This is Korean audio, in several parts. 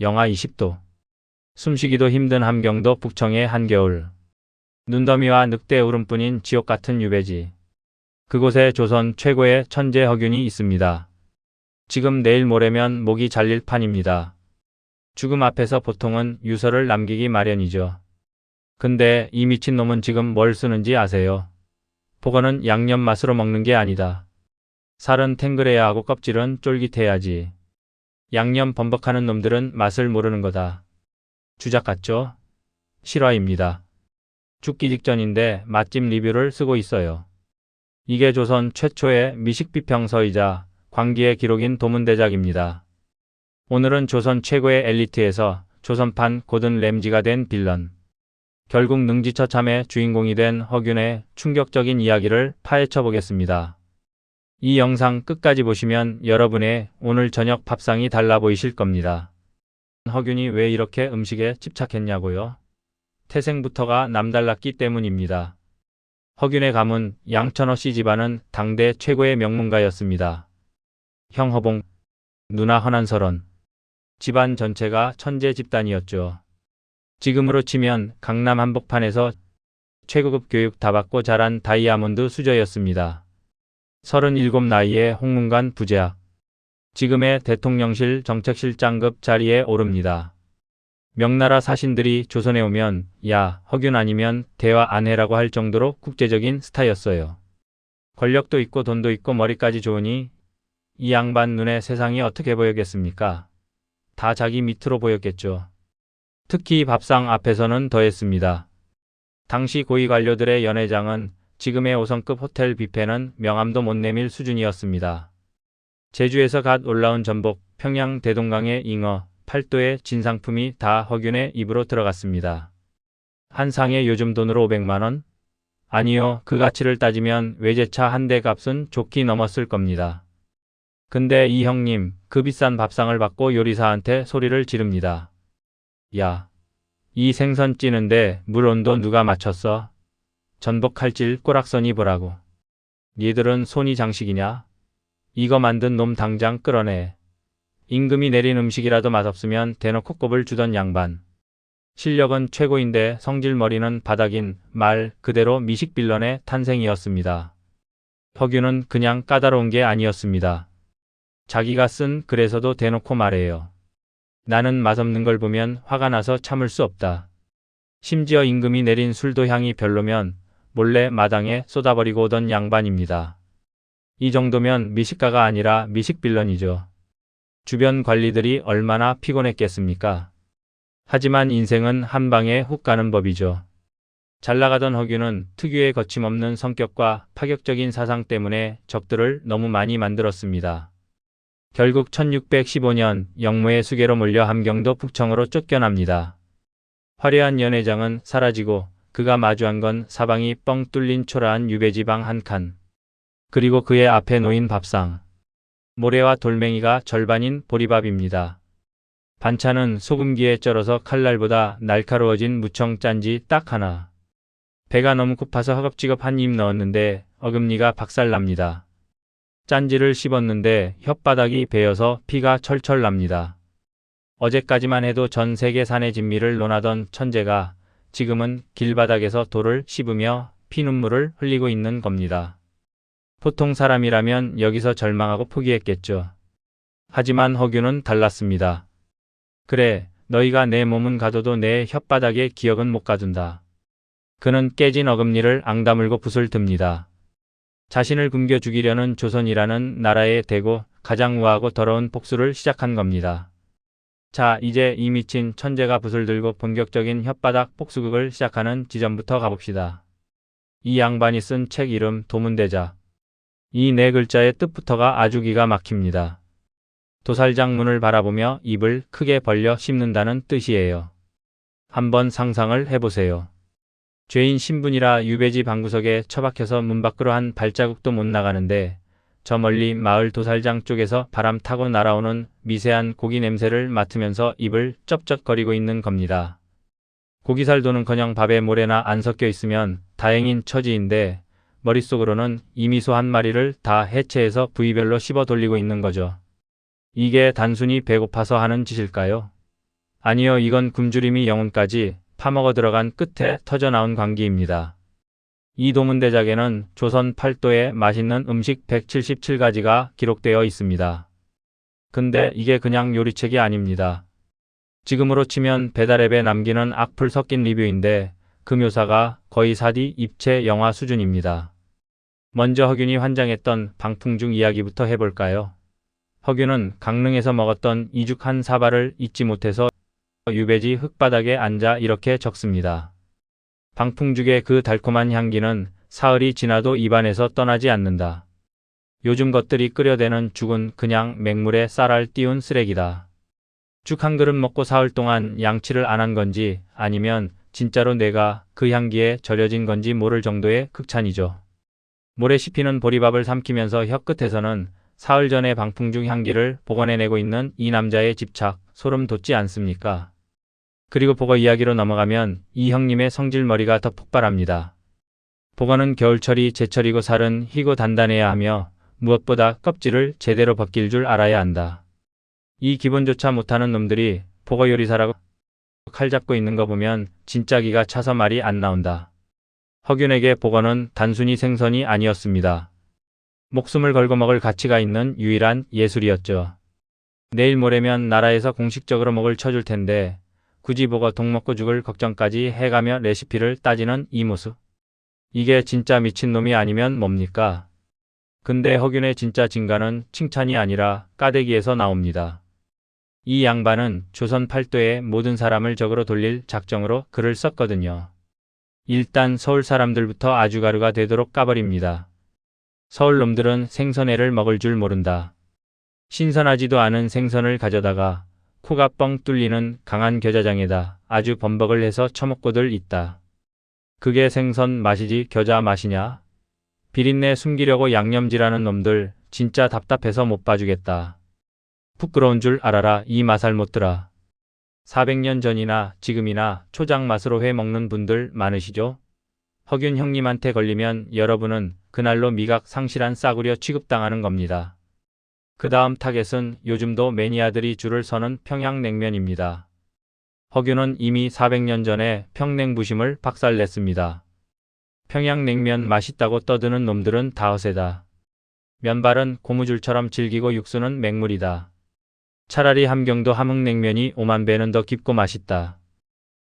영하 20도. 숨쉬기도 힘든 함경도 북청의 한겨울. 눈더미와 늑대 울음뿐인 지옥 같은 유배지. 그곳에 조선 최고의 천재 허균이 있습니다. 지금 내일 모레면 목이 잘릴 판입니다. 죽음 앞에서 보통은 유서를 남기기 마련이죠. 근데 이 미친놈은 지금 뭘 쓰는지 아세요? 복어는 양념 맛으로 먹는 게 아니다. 살은 탱글해야 하고 껍질은 쫄깃해야지. 양념 범벅하는 놈들은 맛을 모르는 거다. 주작 같죠? 실화입니다. 죽기 직전인데 맛집 리뷰를 쓰고 있어요. 이게 조선 최초의 미식 비평서이자 광기의 기록인 도문대작입니다. 오늘은 조선 최고의 엘리트에서 조선판 고든 램지가 된 빌런. 결국 능지처참의 주인공이 된 허균의 충격적인 이야기를 파헤쳐 보겠습니다. 이 영상 끝까지 보시면 여러분의 오늘 저녁 밥상이 달라 보이실 겁니다. 허균이 왜 이렇게 음식에 집착했냐고요? 태생부터가 남달랐기 때문입니다. 허균의 가문 양천호 씨 집안은 당대 최고의 명문가였습니다. 형 허봉, 누나 허난설원. 집안 전체가 천재 집단이었죠. 지금으로 치면 강남 한복판에서 최고급 교육 다 받고 자란 다이아몬드 수저였습니다. 37 나이에 홍문관 부재학. 지금의 대통령실 정책실장급 자리에 오릅니다. 명나라 사신들이 조선에 오면 야, 허균 아니면 대화 안 해라고 할 정도로 국제적인 스타였어요. 권력도 있고 돈도 있고 머리까지 좋으니 이 양반 눈에 세상이 어떻게 보였겠습니까? 다 자기 밑으로 보였겠죠. 특히 밥상 앞에서는 더했습니다. 당시 고위 관료들의 연회장은 지금의 5성급 호텔 뷔페는 명함도 못 내밀 수준이었습니다. 제주에서 갓 올라온 전복, 평양 대동강의 잉어, 팔도의 진상품이 다 허균의 입으로 들어갔습니다. 한 상에 요즘 돈으로 500만원? 아니요, 그 가치를 따지면 외제차 한 대 값은 좋게 넘었을 겁니다. 근데 이 형님, 그 비싼 밥상을 받고 요리사한테 소리를 지릅니다. 야, 이 생선 찌는데 물 온도 누가 맞췄어? 전복 칼질 꼬락서니 보라고. 니들은 손이 장식이냐? 이거 만든 놈 당장 끌어내. 임금이 내린 음식이라도 맛없으면 대놓고 꼽을 주던 양반. 실력은 최고인데 성질머리는 바닥인 말 그대로 미식 빌런의 탄생이었습니다. 허균은 그냥 까다로운 게 아니었습니다. 자기가 쓴 글에서도 대놓고 말해요. 나는 맛없는 걸 보면 화가 나서 참을 수 없다. 심지어 임금이 내린 술도 향이 별로면 몰래 마당에 쏟아버리고 오던 양반입니다. 이 정도면 미식가가 아니라 미식 빌런이죠. 주변 관리들이 얼마나 피곤했겠습니까? 하지만 인생은 한 방에 훅 가는 법이죠. 잘나가던 허균은 특유의 거침없는 성격과 파격적인 사상 때문에 적들을 너무 많이 만들었습니다. 결국 1615년 영모의 수계로 몰려 함경도 북청으로 쫓겨납니다. 화려한 연회장은 사라지고 그가 마주한 건 사방이 뻥 뚫린 초라한 유배지 방 한 칸. 그리고 그의 앞에 놓인 밥상. 모래와 돌멩이가 절반인 보리밥입니다. 반찬은 소금기에 쩔어서 칼날보다 날카로워진 무청 짠지 딱 하나. 배가 너무 고파서 허겁지겁 한 입 넣었는데 어금니가 박살납니다. 짠지를 씹었는데 혓바닥이 베어서 피가 철철 납니다. 어제까지만 해도 전 세계 산의 진미를 논하던 천재가 지금은 길바닥에서 돌을 씹으며 피눈물을 흘리고 있는 겁니다. 보통 사람이라면 여기서 절망하고 포기했겠죠. 하지만 허균은 달랐습니다. 그래, 너희가 내 몸은 가둬도 내 혓바닥에 기억은 못 가둔다. 그는 깨진 어금니를 앙다물고 붓을 듭니다. 자신을 굶겨 죽이려는 조선이라는 나라에 대고 가장 우아하고 더러운 복수를 시작한 겁니다. 자, 이제 이 미친 천재가 붓을 들고 본격적인 혓바닥 복수극을 시작하는 지점부터 가봅시다. 이 양반이 쓴 책 이름 도문대작. 이 네 글자의 뜻부터가 아주 기가 막힙니다. 도살장 문을 바라보며 입을 크게 벌려 씹는다는 뜻이에요. 한번 상상을 해보세요. 죄인 신분이라 유배지 방구석에 처박혀서 문 밖으로 한 발자국도 못 나가는데 저 멀리 마을 도살장 쪽에서 바람 타고 날아오는 미세한 고기 냄새를 맡으면서 입을 쩝쩝거리고 있는 겁니다. 고기살도는커녕 밥에 모래나 안 섞여 있으면 다행인 처지인데 머릿속으로는 이미소 한 마리를 다 해체해서 부위별로 씹어 돌리고 있는 거죠. 이게 단순히 배고파서 하는 짓일까요? 아니요, 이건 굶주림이 영혼까지 파먹어 들어간 끝에 터져나온 광기입니다. 이 도문대작에는 조선 팔도의 맛있는 음식 177가지가 기록되어 있습니다. 근데 이게 그냥 요리책이 아닙니다. 지금으로 치면 배달앱에 남기는 악플 섞인 리뷰인데 그 묘사가 거의 4D 입체 영화 수준입니다. 먼저 허균이 환장했던 방풍죽 이야기부터 해볼까요? 허균은 강릉에서 먹었던 이죽 한 사발을 잊지 못해서 유배지 흙바닥에 앉아 이렇게 적습니다. 방풍죽의 그 달콤한 향기는 사흘이 지나도 입안에서 떠나지 않는다. 요즘 것들이 끓여대는 죽은 그냥 맹물에 쌀알 띄운 쓰레기다. 죽 한 그릇 먹고 사흘 동안 양치를 안 한 건지 아니면 진짜로 내가 그 향기에 절여진 건지 모를 정도의 극찬이죠. 모래 씹히는 보리밥을 삼키면서 혀끝에서는 사흘 전의 방풍죽 향기를 복원해내고 있는 이 남자의 집착, 소름 돋지 않습니까? 그리고 복어 이야기로 넘어가면 이 형님의 성질머리가 더 폭발합니다. 복어는 겨울철이 제철이고 살은 희고 단단해야 하며 무엇보다 껍질을 제대로 벗길 줄 알아야 한다. 이 기본조차 못하는 놈들이 복어 요리사라고 칼 잡고 있는 거 보면 진짜 기가 차서 말이 안 나온다. 허균에게 복어는 단순히 생선이 아니었습니다. 목숨을 걸고 먹을 가치가 있는 유일한 예술이었죠. 내일 모레면 나라에서 공식적으로 목을 쳐줄 텐데 굳이 복어 독 먹고 죽을 걱정까지 해가며 레시피를 따지는 이 모습. 이게 진짜 미친놈이 아니면 뭡니까? 근데 허균의 진짜 진가는 칭찬이 아니라 까대기에서 나옵니다. 이 양반은 조선 팔도의 모든 사람을 적으로 돌릴 작정으로 글을 썼거든요. 일단 서울 사람들부터 아주가루가 되도록 까버립니다. 서울 놈들은 생선회를 먹을 줄 모른다. 신선하지도 않은 생선을 가져다가 코가 뻥 뚫리는 강한 겨자장에다 아주 범벅을 해서 처먹고들 있다. 그게 생선 맛이지 겨자 맛이냐? 비린내 숨기려고 양념질하는 놈들 진짜 답답해서 못 봐주겠다. 부끄러운 줄 알아라 이 마살못들아. 400년 전이나 지금이나 초장 맛으로 회 먹는 분들 많으시죠? 허균 형님한테 걸리면 여러분은 그날로 미각 상실한 싸구려 취급당하는 겁니다. 그 다음 타겟은 요즘도 매니아들이 줄을 서는 평양냉면입니다. 허균은 이미 400년 전에 평냉부심을 박살냈습니다. 평양냉면 맛있다고 떠드는 놈들은 다 허세다. 면발은 고무줄처럼 질기고 육수는 맹물이다. 차라리 함경도 함흥냉면이 5만 배는 더 깊고 맛있다.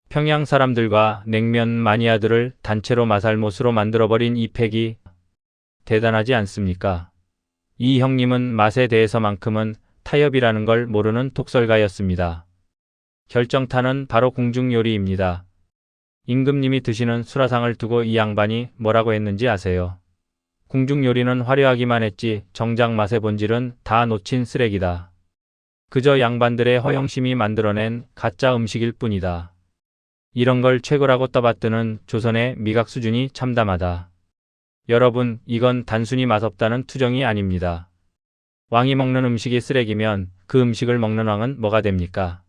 평양 사람들과 냉면 마니아들을 단체로 마살못으로 만들어버린 이 팩이 대단하지 않습니까? 이 형님은 맛에 대해서만큼은 타협이라는 걸 모르는 톡설가였습니다. 결정타는 바로 궁중요리입니다. 임금님이 드시는 수라상을 두고 이 양반이 뭐라고 했는지 아세요? 궁중요리는 화려하기만 했지 정작 맛의 본질은 다 놓친 쓰레기다. 그저 양반들의 허영심이 만들어낸 가짜 음식일 뿐이다. 이런 걸 최고라고 떠받드는 조선의 미각 수준이 참담하다. 여러분, 이건 단순히 맛없다는 투정이 아닙니다. 왕이 먹는 음식이 쓰레기면 그 음식을 먹는 왕은 뭐가 됩니까?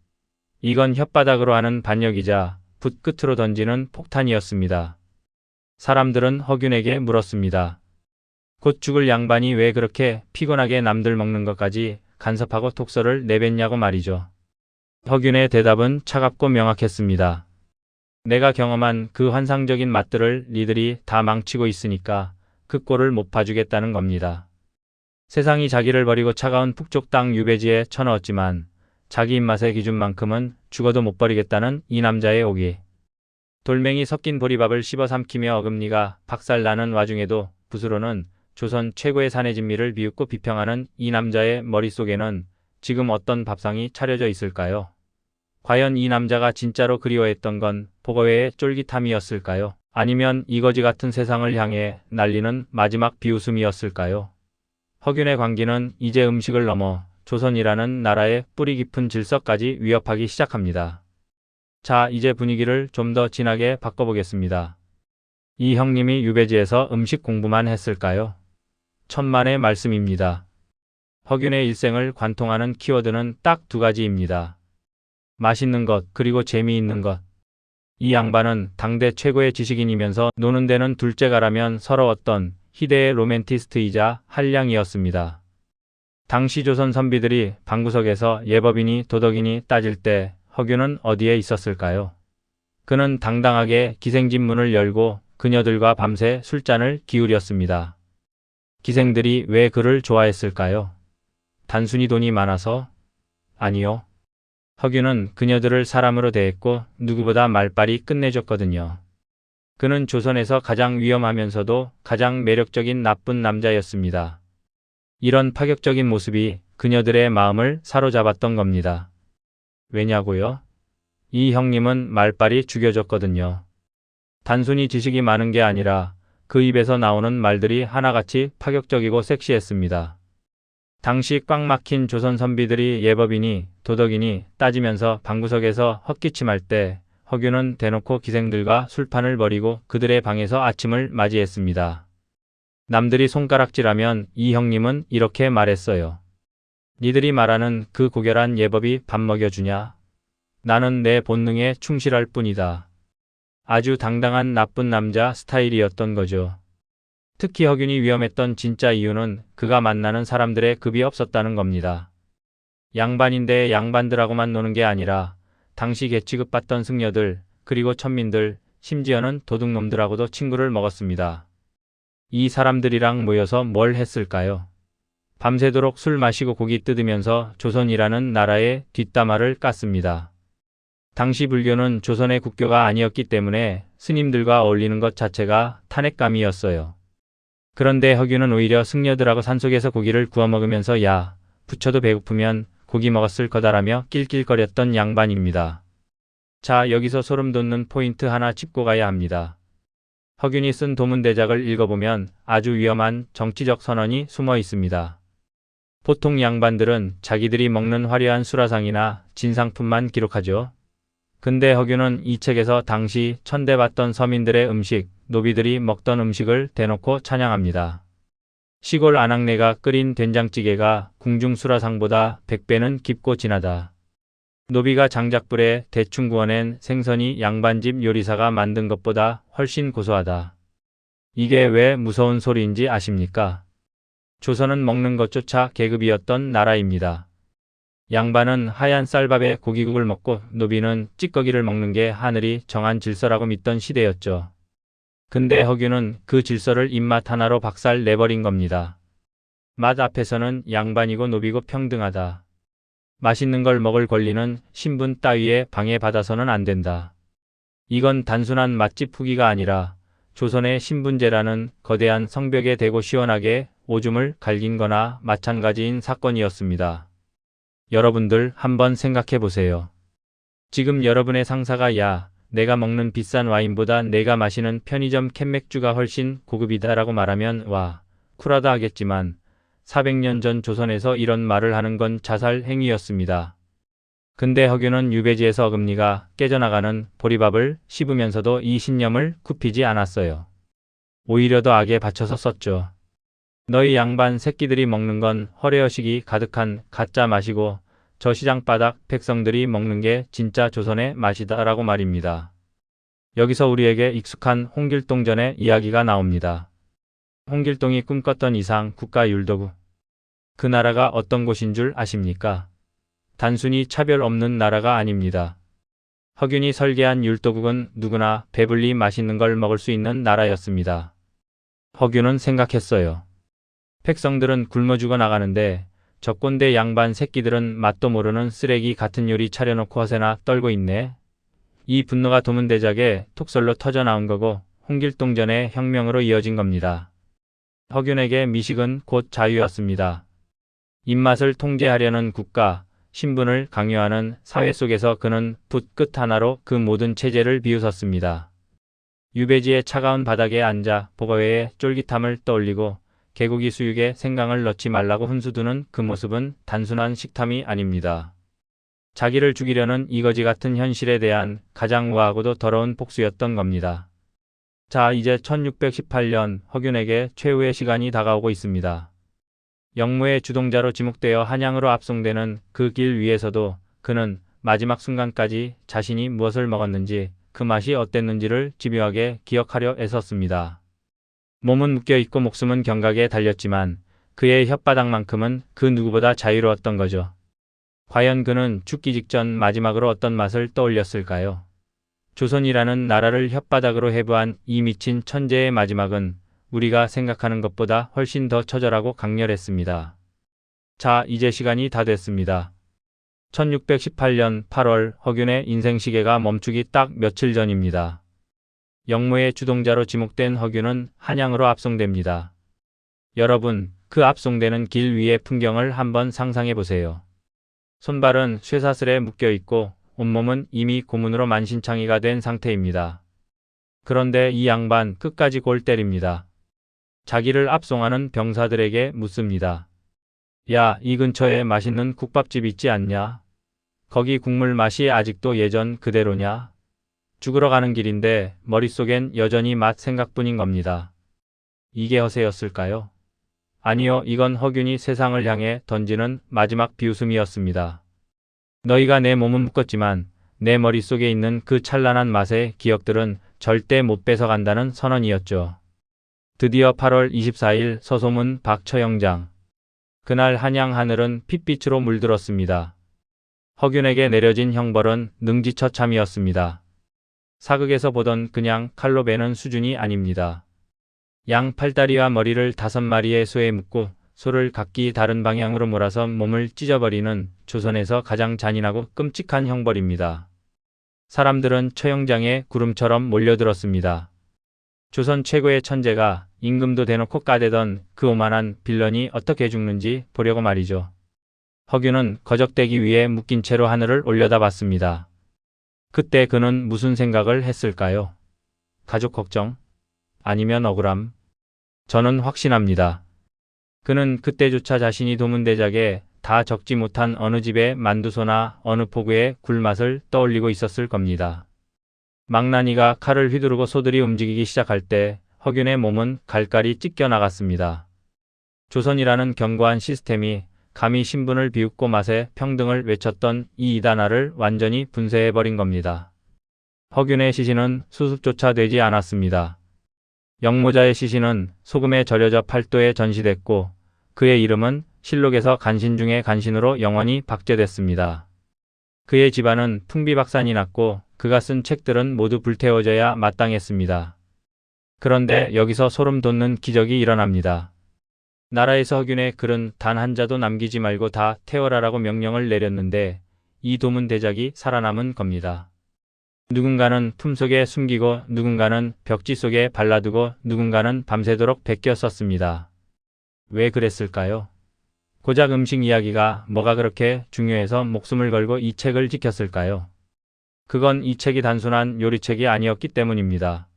이건 혓바닥으로 하는 반역이자 붓 끝으로 던지는 폭탄이었습니다. 사람들은 허균에게 물었습니다. 곧 죽을 양반이 왜 그렇게 피곤하게 남들 먹는 것까지 간섭하고 톡설을 내뱉냐고 말이죠. 허균의 대답은 차갑고 명확했습니다. 내가 경험한 그 환상적인 맛들을 니들이 다 망치고 있으니까 그 꼴을 못 봐주겠다는 겁니다. 세상이 자기를 버리고 차가운 북쪽 땅 유배지에 쳐넣었지만 자기 입맛의 기준만큼은 죽어도 못 버리겠다는 이 남자의 오기. 돌멩이 섞인 보리밥을 씹어 삼키며 어금니가 박살나는 와중에도 붓으로는 조선 최고의 사내 진미를 비웃고 비평하는 이 남자의 머릿속에는 지금 어떤 밥상이 차려져 있을까요? 과연 이 남자가 진짜로 그리워했던 건 복어회의 쫄깃함이었을까요? 아니면 이거지 같은 세상을 향해 날리는 마지막 비웃음이었을까요? 허균의 광기는 이제 음식을 넘어 조선이라는 나라의 뿌리 깊은 질서까지 위협하기 시작합니다. 자, 이제 분위기를 좀 더 진하게 바꿔보겠습니다. 이 형님이 유배지에서 음식 공부만 했을까요? 천만의 말씀입니다. 허균의 일생을 관통하는 키워드는 딱 두 가지입니다. 맛있는 것, 그리고 재미있는 것. 이 양반은 당대 최고의 지식인이면서 노는 데는 둘째가라면 서러웠던 희대의 로맨티스트이자 한량이었습니다. 당시 조선 선비들이 방구석에서 예법이니 도덕이니 따질 때 허균은 어디에 있었을까요? 그는 당당하게 기생집 문을 열고 그녀들과 밤새 술잔을 기울였습니다. 기생들이 왜 그를 좋아했을까요? 단순히 돈이 많아서? 아니요. 허균은 그녀들을 사람으로 대했고 누구보다 말빨이 끝내줬거든요. 그는 조선에서 가장 위험하면서도 가장 매력적인 나쁜 남자였습니다. 이런 파격적인 모습이 그녀들의 마음을 사로잡았던 겁니다. 왜냐고요? 이 형님은 말빨이 죽여줬거든요. 단순히 지식이 많은 게 아니라 그 입에서 나오는 말들이 하나같이 파격적이고 섹시했습니다. 당시 꽉 막힌 조선 선비들이 예법이니 도덕이니 따지면서 방구석에서 헛기침할 때 허균은 대놓고 기생들과 술판을 벌이고 그들의 방에서 아침을 맞이했습니다. 남들이 손가락질하면 이 형님은 이렇게 말했어요. 니들이 말하는 그 고결한 예법이 밥 먹여주냐? 나는 내 본능에 충실할 뿐이다. 아주 당당한 나쁜 남자 스타일이었던 거죠. 특히 허균이 위험했던 진짜 이유는 그가 만나는 사람들의 급이 없었다는 겁니다. 양반인데 양반들하고만 노는 게 아니라 당시 계치급 받던 승려들, 그리고 천민들, 심지어는 도둑놈들하고도 친구를 먹었습니다. 이 사람들이랑 모여서 뭘 했을까요? 밤새도록 술 마시고 고기 뜯으면서 조선이라는 나라의 뒷담화를 깠습니다. 당시 불교는 조선의 국교가 아니었기 때문에 스님들과 어울리는 것 자체가 탄핵감이었어요. 그런데 허균은 오히려 승려들하고 산속에서 고기를 구워 먹으면서 야, 부처도 배고프면 고기 먹었을 거다라며 낄낄거렸던 양반입니다. 자, 여기서 소름 돋는 포인트 하나 짚고 가야 합니다. 허균이 쓴 도문대작을 읽어보면 아주 위험한 정치적 선언이 숨어 있습니다. 보통 양반들은 자기들이 먹는 화려한 수라상이나 진상품만 기록하죠. 근데 허균은 이 책에서 당시 천대받던 서민들의 음식, 노비들이 먹던 음식을 대놓고 찬양합니다. 시골 아낙네가 끓인 된장찌개가 궁중 수라상보다 100배는 깊고 진하다. 노비가 장작불에 대충 구워낸 생선이 양반집 요리사가 만든 것보다 훨씬 고소하다. 이게 왜 무서운 소리인지 아십니까? 조선은 먹는 것조차 계급이었던 나라입니다. 양반은 하얀 쌀밥에 고기국을 먹고 노비는 찌꺼기를 먹는 게 하늘이 정한 질서라고 믿던 시대였죠. 근데 허균은 그 질서를 입맛 하나로 박살 내버린 겁니다. 맛 앞에서는 양반이고 노비고 평등하다. 맛있는 걸 먹을 권리는 신분 따위에 방해받아서는 안 된다. 이건 단순한 맛집 후기가 아니라 조선의 신분제라는 거대한 성벽에 대고 시원하게 오줌을 갈긴 거나 마찬가지인 사건이었습니다. 여러분들 한번 생각해 보세요. 지금 여러분의 상사가 야, 내가 먹는 비싼 와인보다 내가 마시는 편의점 캔맥주가 훨씬 고급이다라고 말하면 와, 쿨하다 하겠지만 400년 전 조선에서 이런 말을 하는 건 자살 행위였습니다. 근데 허균은 유배지에서 어금니가 깨져나가는 보리밥을 씹으면서도 이 신념을 굽히지 않았어요. 오히려 더 악에 받쳐서 썼죠. 너희 양반 새끼들이 먹는 건 허례허식이 가득한 가짜 맛이고 저 시장바닥 백성들이 먹는 게 진짜 조선의 맛이다 라고 말입니다. 여기서 우리에게 익숙한 홍길동전의 이야기가 나옵니다. 홍길동이 꿈꿨던 이상 국가 율도국. 그 나라가 어떤 곳인 줄 아십니까? 단순히 차별 없는 나라가 아닙니다. 허균이 설계한 율도국은 누구나 배불리 맛있는 걸 먹을 수 있는 나라였습니다. 허균은 생각했어요. 백성들은 굶어 죽어 나가는데 저 꼰대 양반 새끼들은 맛도 모르는 쓰레기 같은 요리 차려놓고 허세나 떨고 있네. 이 분노가 도문대작에 톡설로 터져 나온 거고 홍길동전의 혁명으로 이어진 겁니다. 허균에게 미식은 곧 자유였습니다. 입맛을 통제하려는 국가, 신분을 강요하는 사회 속에서 그는 붓 끝 하나로 그 모든 체제를 비웃었습니다. 유배지의 차가운 바닥에 앉아 보거회의 쫄깃함을 떠올리고 개고기 수육에 생강을 넣지 말라고 훈수두는 그 모습은 단순한 식탐이 아닙니다. 자기를 죽이려는 이거지 같은 현실에 대한 가장 우아하고도 더러운 복수였던 겁니다. 자, 이제 1618년 허균에게 최후의 시간이 다가오고 있습니다. 영무의 주동자로 지목되어 한양으로 압송되는 그 길 위에서도 그는 마지막 순간까지 자신이 무엇을 먹었는지 그 맛이 어땠는지를 집요하게 기억하려 애썼습니다. 몸은 묶여있고 목숨은 경각에 달렸지만 그의 혓바닥만큼은 그 누구보다 자유로웠던 거죠. 과연 그는 죽기 직전 마지막으로 어떤 맛을 떠올렸을까요? 조선이라는 나라를 혓바닥으로 해부한 이 미친 천재의 마지막은 우리가 생각하는 것보다 훨씬 더 처절하고 강렬했습니다. 자, 이제 시간이 다 됐습니다. 1618년 8월 허균의 인생 시계가 멈추기 딱 며칠 전입니다. 영모의 주동자로 지목된 허균은 한양으로 압송됩니다. 여러분, 그 압송되는 길 위의 풍경을 한번 상상해 보세요. 손발은 쇠사슬에 묶여 있고 온몸은 이미 고문으로 만신창이가 된 상태입니다. 그런데 이 양반 끝까지 골 때립니다. 자기를 압송하는 병사들에게 묻습니다. 야, 이 근처에 맛있는 국밥집 있지 않냐? 거기 국물 맛이 아직도 예전 그대로냐? 죽으러 가는 길인데 머릿속엔 여전히 맛 생각뿐인 겁니다. 이게 허세였을까요? 아니요, 이건 허균이 세상을 향해 던지는 마지막 비웃음이었습니다. 너희가 내 몸은 묶었지만 내 머릿속에 있는 그 찬란한 맛의 기억들은 절대 못 뺏어간다는 선언이었죠. 드디어 8월 24일 서소문 박처영장. 그날 한양 하늘은 핏빛으로 물들었습니다. 허균에게 내려진 형벌은 능지처참이었습니다. 사극에서 보던 그냥 칼로 베는 수준이 아닙니다. 양 팔다리와 머리를 5마리의 소에 묶고 소를 각기 다른 방향으로 몰아서 몸을 찢어버리는 조선에서 가장 잔인하고 끔찍한 형벌입니다. 사람들은 처형장에 구름처럼 몰려들었습니다. 조선 최고의 천재가 임금도 대놓고 까대던 그 오만한 빌런이 어떻게 죽는지 보려고 말이죠. 허균은 거적대기 위에 묶인 채로 하늘을 올려다봤습니다. 그때 그는 무슨 생각을 했을까요? 가족 걱정? 아니면 억울함? 저는 확신합니다. 그는 그때조차 자신이 도문대작에 다 적지 못한 어느 집의 만두소나 어느 포구의 굴맛을 떠올리고 있었을 겁니다. 망나니가 칼을 휘두르고 소들이 움직이기 시작할 때 허균의 몸은 갈갈이 찢겨 나갔습니다. 조선이라는 견고한 시스템이 감히 신분을 비웃고 맛의 평등을 외쳤던 이 이단아를 완전히 분쇄해버린 겁니다. 허균의 시신은 수습조차 되지 않았습니다. 영모자의 시신은 소금에 절여져 팔도에 전시됐고 그의 이름은 실록에서 간신 중의 간신으로 영원히 박제됐습니다. 그의 집안은 풍비박산이 났고 그가 쓴 책들은 모두 불태워져야 마땅했습니다. 그런데 여기서 소름 돋는 기적이 일어납니다. 나라에서 허균의 글은 단 한 자도 남기지 말고 다 태워라라고 명령을 내렸는데 이 도문대작이 살아남은 겁니다. 누군가는 품속에 숨기고 누군가는 벽지 속에 발라두고 누군가는 밤새도록 베껴 썼습니다. 왜 그랬을까요? 고작 음식 이야기가 뭐가 그렇게 중요해서 목숨을 걸고 이 책을 지켰을까요? 그건 이 책이 단순한 요리책이 아니었기 때문입니다.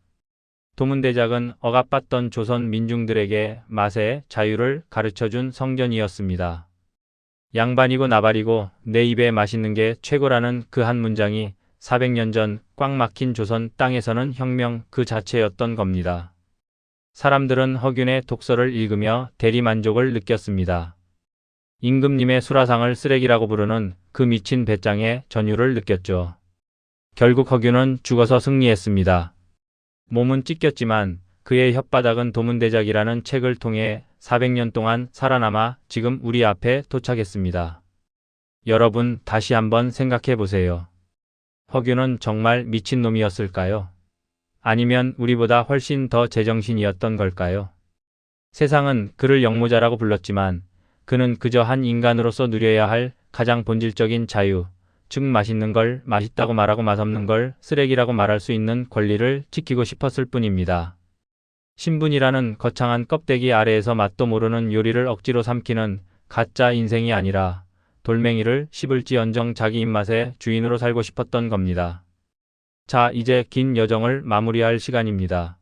도문대작은 억압받던 조선 민중들에게 맛의 자유를 가르쳐준 성전이었습니다. 양반이고 나발이고 내 입에 맛있는 게 최고라는 그 한 문장이 400년 전 꽉 막힌 조선 땅에서는 혁명 그 자체였던 겁니다. 사람들은 허균의 독서를 읽으며 대리만족을 느꼈습니다. 임금님의 수라상을 쓰레기라고 부르는 그 미친 배짱에 전율을 느꼈죠. 결국 허균은 죽어서 승리했습니다. 몸은 찢겼지만 그의 혓바닥은 도문대작이라는 책을 통해 400년 동안 살아남아 지금 우리 앞에 도착했습니다. 여러분 다시 한번 생각해 보세요. 허균은 정말 미친놈이었을까요? 아니면 우리보다 훨씬 더 제정신이었던 걸까요? 세상은 그를 영모자라고 불렀지만 그는 그저 한 인간으로서 누려야 할 가장 본질적인 자유, 즉 맛있는 걸 맛있다고 말하고 맛없는 걸 쓰레기라고 말할 수 있는 권리를 지키고 싶었을 뿐입니다. 신분이라는 거창한 껍데기 아래에서 맛도 모르는 요리를 억지로 삼키는 가짜 인생이 아니라 돌멩이를 씹을지언정 자기 입맛의 주인으로 살고 싶었던 겁니다. 자, 이제 긴 여정을 마무리할 시간입니다.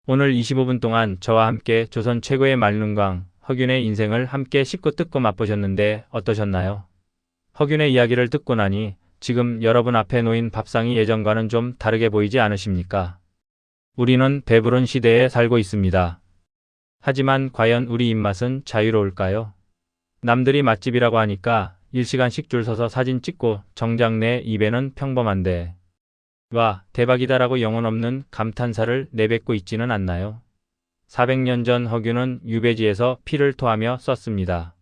오늘 25분 동안 저와 함께 조선 최고의 말눈광 허균의 인생을 함께 씹고 뜯고 맛보셨는데 어떠셨나요? 허균의 이야기를 듣고 나니 지금 여러분 앞에 놓인 밥상이 예전과는 좀 다르게 보이지 않으십니까? 우리는 배부른 시대에 살고 있습니다. 하지만 과연 우리 입맛은 자유로울까요? 남들이 맛집이라고 하니까 1시간씩 줄 서서 사진 찍고 정작 내 입에는 평범한데 와, 대박이다라고 영혼 없는 감탄사를 내뱉고 있지는 않나요? 400년 전 허균은 유배지에서 피를 토하며 썼습니다.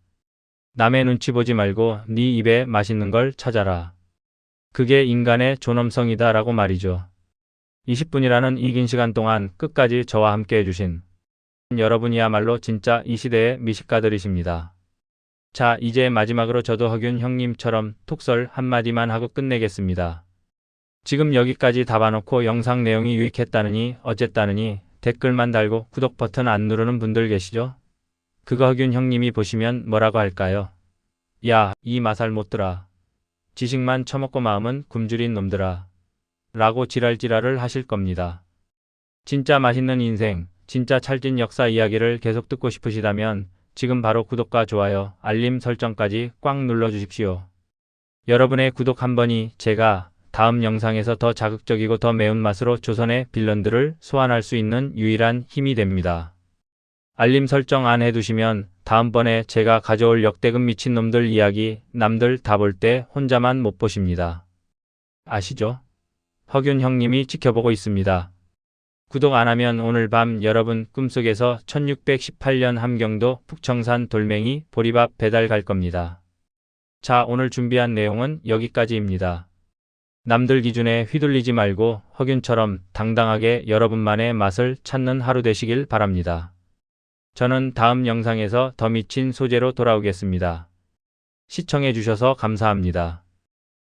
남의 눈치 보지 말고 네 입에 맛있는 걸 찾아라. 그게 인간의 존엄성이다 라고 말이죠. 20분이라는 이 긴 시간 동안 끝까지 저와 함께 해주신 여러분이야말로 진짜 이 시대의 미식가들이십니다. 자, 이제 마지막으로 저도 허균 형님처럼 톡설 한마디만 하고 끝내겠습니다. 지금 여기까지 다 봐놓고 영상 내용이 유익했다느니 어쨌다느니 댓글만 달고 구독 버튼 안 누르는 분들 계시죠? 그거 허균 형님이 보시면 뭐라고 할까요? 야, 이 마살 못들아. 지식만 처먹고 마음은 굶주린 놈들아. 라고 지랄지랄을 하실 겁니다. 진짜 맛있는 인생, 진짜 찰진 역사 이야기를 계속 듣고 싶으시다면 지금 바로 구독과 좋아요, 알림 설정까지 꽉 눌러주십시오. 여러분의 구독 한 번이 제가 다음 영상에서 더 자극적이고 더 매운맛으로 조선의 빌런들을 소환할 수 있는 유일한 힘이 됩니다. 알림 설정 안 해두시면 다음번에 제가 가져올 역대급 미친놈들 이야기 남들 다 볼 때 혼자만 못 보십니다. 아시죠? 허균 형님이 지켜보고 있습니다. 구독 안 하면 오늘 밤 여러분 꿈속에서 1618년 함경도 북청산 돌멩이 보리밥 배달 갈 겁니다. 자, 오늘 준비한 내용은 여기까지입니다. 남들 기준에 휘둘리지 말고 허균처럼 당당하게 여러분만의 맛을 찾는 하루 되시길 바랍니다. 저는 다음 영상에서 더 미친 소재로 돌아오겠습니다. 시청해 주셔서 감사합니다.